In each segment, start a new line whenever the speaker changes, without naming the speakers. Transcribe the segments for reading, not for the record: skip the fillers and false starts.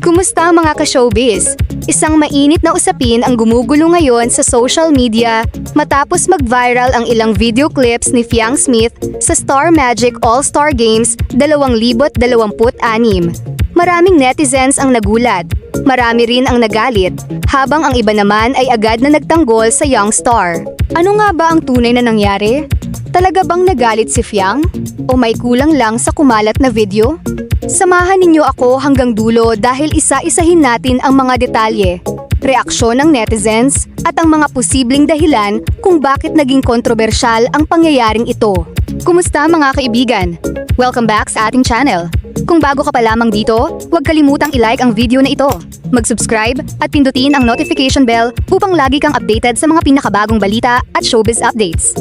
Kumusta mga ka-showbiz? Isang mainit na usapin ang gumugulo ngayon sa social media matapos mag-viral ang ilang video clips ni Fiang Smith sa Star Magic All-Star Games 2026. Maraming netizens ang nagulat, marami rin ang nagalit, habang ang iba naman ay agad na nagtanggol sa young star. Ano nga ba ang tunay na nangyari? Talaga bang nagalit si Fiang? O may kulang lang sa kumalat na video? Samahan ninyo ako hanggang dulo dahil isa-isahin natin ang mga detalye, reaksyon ng netizens, at ang mga posibleng dahilan kung bakit naging kontrobersyal ang pangyayaring ito. Kumusta mga kaibigan? Welcome back sa ating channel. Kung bago ka pa lamang dito, huwag kalimutang i-like ang video na ito, mag-subscribe at pindutin ang notification bell upang lagi kang updated sa mga pinakabagong balita at showbiz updates.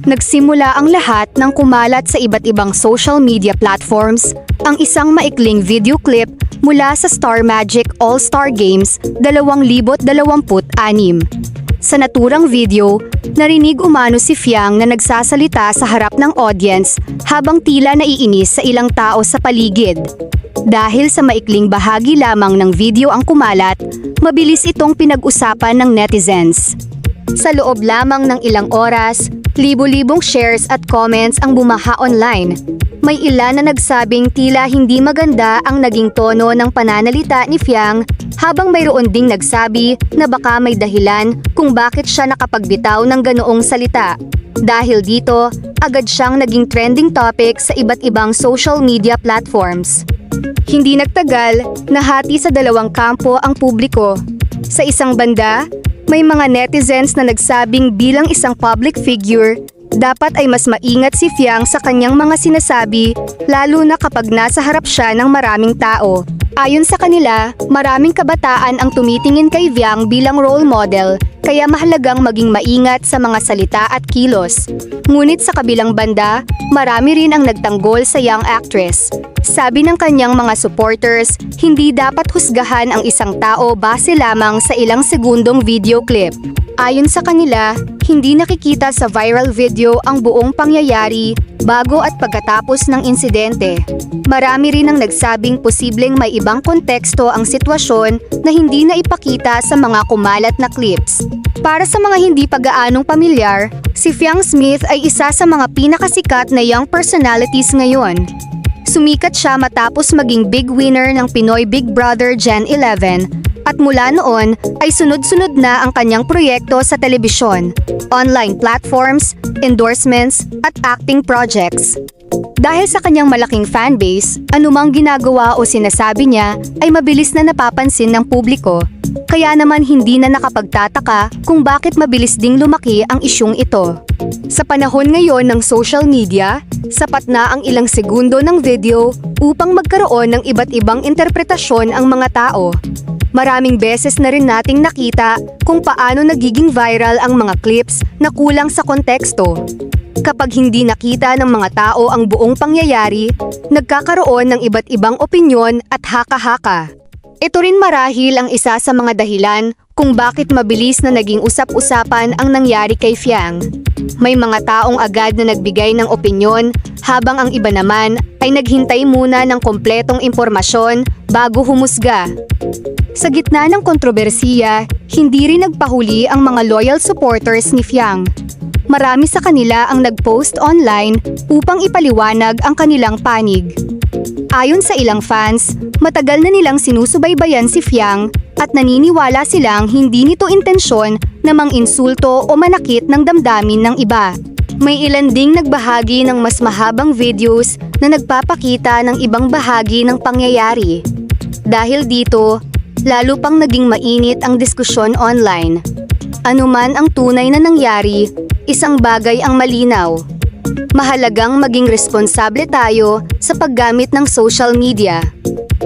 Nagsimula ang lahat ng kumalat sa iba't ibang social media platforms ang isang maikling video clip mula sa Star Magic All-Star Games 2026. Sa naturang video, narinig umano si Fiang na nagsasalita sa harap ng audience habang tila naiinis sa ilang tao sa paligid. Dahil sa maikling bahagi lamang ng video ang kumalat, mabilis itong pinag-usapan ng netizens. Sa loob lamang ng ilang oras, libo-libong shares at comments ang bumaha online. May ilan na nagsabing tila hindi maganda ang naging tono ng pananalita ni Fiang, habang mayroon ding nagsabi na baka may dahilan kung bakit siya nakapagbitaw ng ganoong salita. Dahil dito, agad siyang naging trending topic sa iba't ibang social media platforms. Hindi nagtagal, nahati sa dalawang kampo ang publiko. Sa isang banda, may mga netizens na nagsabing bilang isang public figure, dapat ay mas maingat si Fiang sa kanyang mga sinasabi, lalo na kapag nasa harap siya ng maraming tao. Ayon sa kanila, maraming kabataan ang tumitingin kay Fiang bilang role model, kaya mahalagang maging maingat sa mga salita at kilos. Ngunit sa kabilang banda, marami rin ang nagtanggol sa young actress. Sabi ng kanyang mga supporters, hindi dapat husgahan ang isang tao base lamang sa ilang segundong video clip. Ayon sa kanila, hindi nakikita sa viral video ang buong pangyayari bago at pagkatapos ng insidente. Marami rin ang nagsabing posibleng may ibang konteksto ang sitwasyon na hindi na ipakita sa mga kumalat na clips. Para sa mga hindi pa-gaanong pamilyar, si Fiang Smith ay isa sa mga pinakasikat na young personalities ngayon. Sumikat siya matapos maging big winner ng Pinoy Big Brother Gen 11 at mula noon ay sunod-sunod na ang kanyang proyekto sa telebisyon, online platforms, endorsements at acting projects. Dahil sa kanyang malaking fanbase, anumang ginagawa o sinasabi niya ay mabilis na napapansin ng publiko. Kaya naman hindi na nakapagtataka kung bakit mabilis ding lumaki ang isyung ito. Sa panahon ngayon ng social media, sapat na ang ilang segundo ng video upang magkaroon ng iba't ibang interpretasyon ang mga tao. Maraming beses na rin nating nakita kung paano nagiging viral ang mga clips na kulang sa konteksto. Kapag hindi nakita ng mga tao ang buong pangyayari, nagkakaroon ng iba't ibang opinyon at haka-haka. Ito rin marahil ang isa sa mga dahilan kung bakit mabilis na naging usap-usapan ang nangyari kay Fiang. May mga taong agad na nagbigay ng opinyon, habang ang iba naman ay naghintay muna ng kompletong impormasyon bago humusga. Sa gitna ng kontrobersiya, hindi rin nagpahuli ang mga loyal supporters ni Fiang. Marami sa kanila ang nag-post online upang ipaliwanag ang kanilang panig. Ayon sa ilang fans, matagal na nilang sinusubaybayan si Fiang at naniniwala silang hindi nito intensyon na mang-insulto o manakit ng damdamin ng iba. May ilan ding nagbahagi ng mas mahabang videos na nagpapakita ng ibang bahagi ng pangyayari. Dahil dito, lalo pang naging mainit ang diskusyon online. Ano man ang tunay na nangyari, isang bagay ang malinaw. Mahalagang maging responsable tayo sa paggamit ng social media.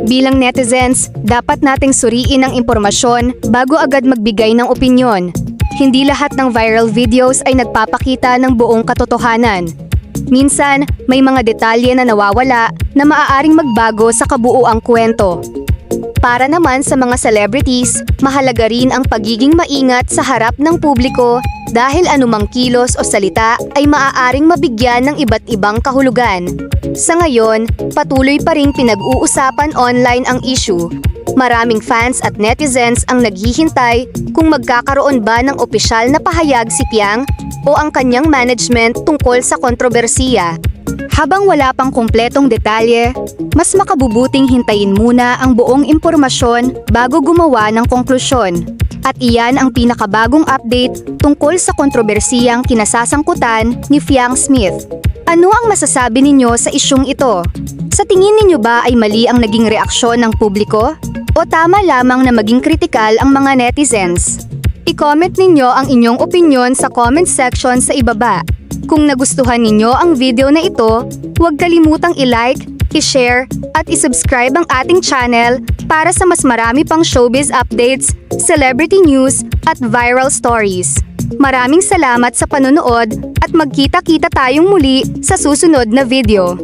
Bilang netizens, dapat nating suriin ang impormasyon bago agad magbigay ng opinyon. Hindi lahat ng viral videos ay nagpapakita ng buong katotohanan. Minsan, may mga detalye na nawawala na maaaring magbago sa kabuuang kwento. Para naman sa mga celebrities, mahalaga rin ang pagiging maingat sa harap ng publiko dahil anumang kilos o salita ay maaaring mabigyan ng iba't ibang kahulugan. Sa ngayon, patuloy pa ring pinag-uusapan online ang issue. Maraming fans at netizens ang naghihintay kung magkakaroon ba ng opisyal na pahayag si Piang o ang kanyang management tungkol sa kontrobersiya. Habang wala pang kumpletong detalye, mas makabubuting hintayin muna ang buong impormasyon bago gumawa ng konklusyon. At iyan ang pinakabagong update tungkol sa kontrobersiyang kinasasangkutan ni Fiang Smith. Ano ang masasabi ninyo sa isyung ito? Sa tingin ninyo ba ay mali ang naging reaksyon ng publiko? O tama lamang na maging kritikal ang mga netizens? I-comment ninyo ang inyong opinyon sa comment section sa ibaba. Kung nagustuhan ninyo ang video na ito, huwag kalimutang i-like, i-share, at i-subscribe ang ating channel para sa mas marami pang showbiz updates, celebrity news, at viral stories. Maraming salamat sa panonood at magkita-kita tayong muli sa susunod na video.